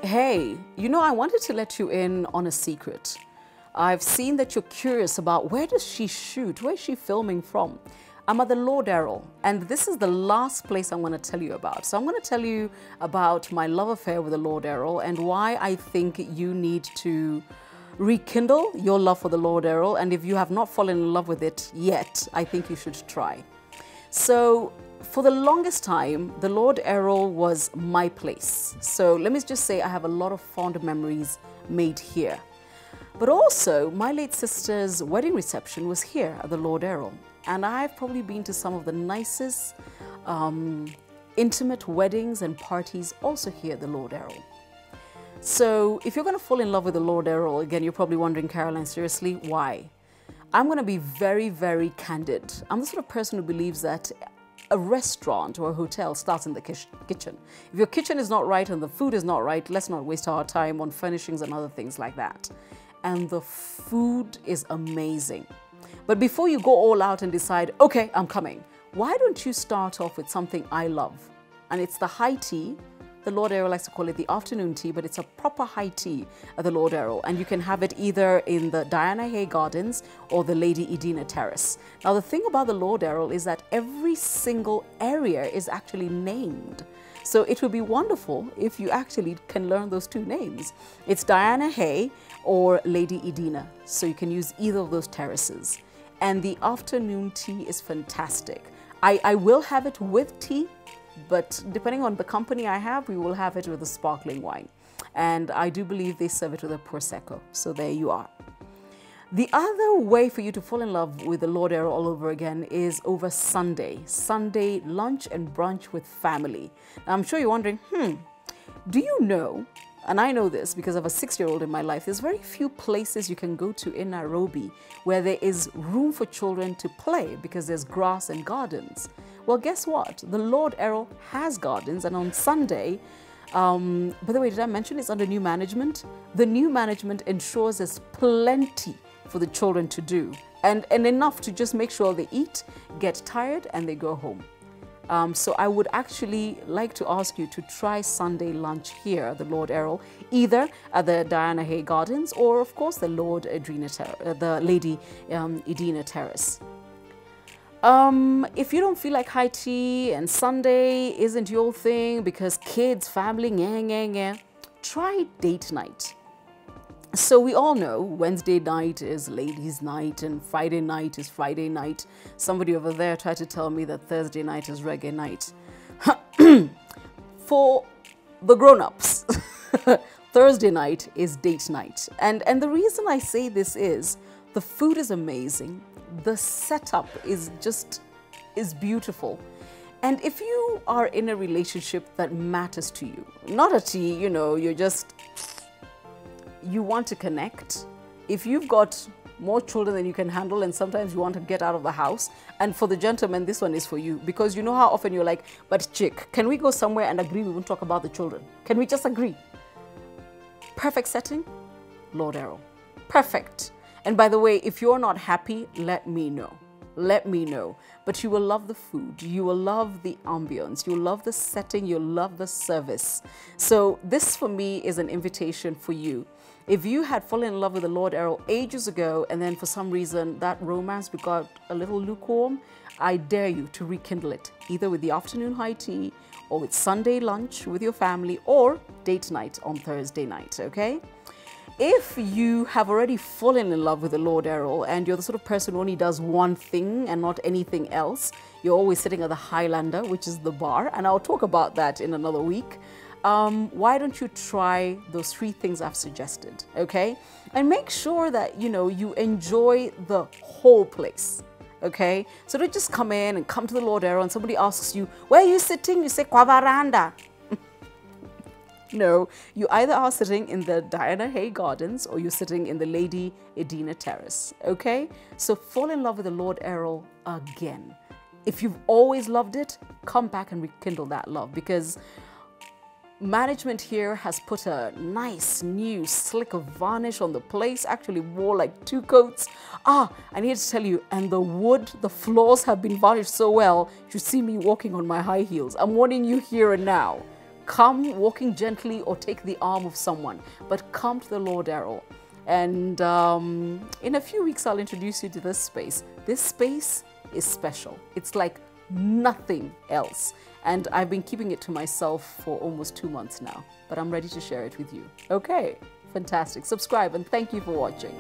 Hey, I wanted to let you in on a secret. I've seen that you're curious about where does she shoot? Where is she filming from? I'm at the Lord Erroll, and this is the last place I'm going to tell you about. So I'm going to tell you about my love affair with the Lord Erroll and why I think you need to rekindle your love for the Lord Erroll. And if you have not fallen in love with it yet, I think you should try. So for the longest time, the Lord Erroll was my place. So let me just say I have a lot of fond memories made here. But also, my late sister's wedding reception was here at the Lord Erroll. And I've probably been to some of the nicest intimate weddings and parties also here at the Lord Erroll. So if you're going to fall in love with the Lord Erroll, again, you're probably wondering, Caroline, seriously, why? I'm going to be very, very candid. I'm the sort of person who believes that a restaurant or a hotel starts in the kitchen. If your kitchen is not right and the food is not right, let's not waste our time on furnishings and other things like that. And the food is amazing. But before you go all out and decide, okay, I'm coming, why don't you start off with something I love? And it's the high tea. The Lord Erroll likes to call it the afternoon tea, but it's a proper high tea at the Lord Erroll. And you can have it either in the Diana Hay Gardens or the Lady Edina Terrace. Now, the thing about the Lord Erroll is that every single area is actually named. So it would be wonderful if you actually can learn those two names. It's Diana Hay or Lady Edina. So you can use either of those terraces. And the afternoon tea is fantastic. I will have it with tea, but depending on the company I have, we will have it with a sparkling wine. And I do believe they serve it with a Prosecco. So there you are. The other way for you to fall in love with the Lord Erroll all over again is over Sunday. Sunday lunch and brunch with family. Now, I'm sure you're wondering, do you know, and I know this because I have a 6-year-old in my life, there's very few places you can go to in Nairobi where there is room for children to play because there's grass and gardens. Well, guess what? The Lord Erroll has gardens, and on Sunday, by the way, did I mention it's under new management? The new management ensures there's plenty for the children to do and enough to just make sure they eat, get tired, and they go home. So I would actually like to ask you to try Sunday lunch here at the Lord Erroll, either at the Diana Hay Gardens or, of course, the Lady Edina Terrace. If you don't feel like high tea and Sunday isn't your thing because kids, family, try date night. So we all know Wednesday night is ladies' night and Friday night is Friday night. Somebody over there tried to tell me that Thursday night is reggae night. For the grown-ups, Thursday night is date night. And the reason I say this is the food is amazing. The setup is beautiful. And if you are in a relationship that matters to you, not a tea, you want to connect. If you've got more children than you can handle and sometimes you want to get out of the house, and for the gentlemen, this one is for you, because you know how often you're like, but chick, can we go somewhere and agree we won't talk about the children? Can we just agree? Perfect setting, Lord Erroll. Perfect. And by the way, if you're not happy, let me know. Let me know. But you will love the food. You will love the ambience. You'll love the setting. You'll love the service. So this for me is an invitation for you. If you had fallen in love with the Lord Erroll ages ago and then for some reason that romance got a little lukewarm, I dare you to rekindle it, either with the afternoon high tea or with Sunday lunch with your family or date night on Thursday night, okay? If you have already fallen in love with the Lord Erroll and you're the sort of person who only does one thing and not anything else, you're always sitting at the Highlander, which is the bar, and I'll talk about that in another week. Why don't you try those 3 things I've suggested, okay? And make sure that, you enjoy the whole place, okay? So don't just come in and come to the Lord Erroll and somebody asks you, where are you sitting? You say, kwa veranda. No, you either are sitting in the Diana Hay Gardens or you're sitting in the Lady Edina Terrace, okay? So fall in love with the Lord Erroll again. If you've always loved it, come back and rekindle that love, because management here has put a nice new slick of varnish on the place, actually wore like 2 coats. I need to tell you, and the floors have been varnished so well, you should see me walking on my high heels. I'm warning you here and now. come walking gently or take the arm of someone, but come to the Lord Erroll. And in a few weeks, I'll introduce you to this space. This space is special. It's like nothing else. And I've been keeping it to myself for almost 2 months now, but I'm ready to share it with you. Okay, fantastic. Subscribe and thank you for watching.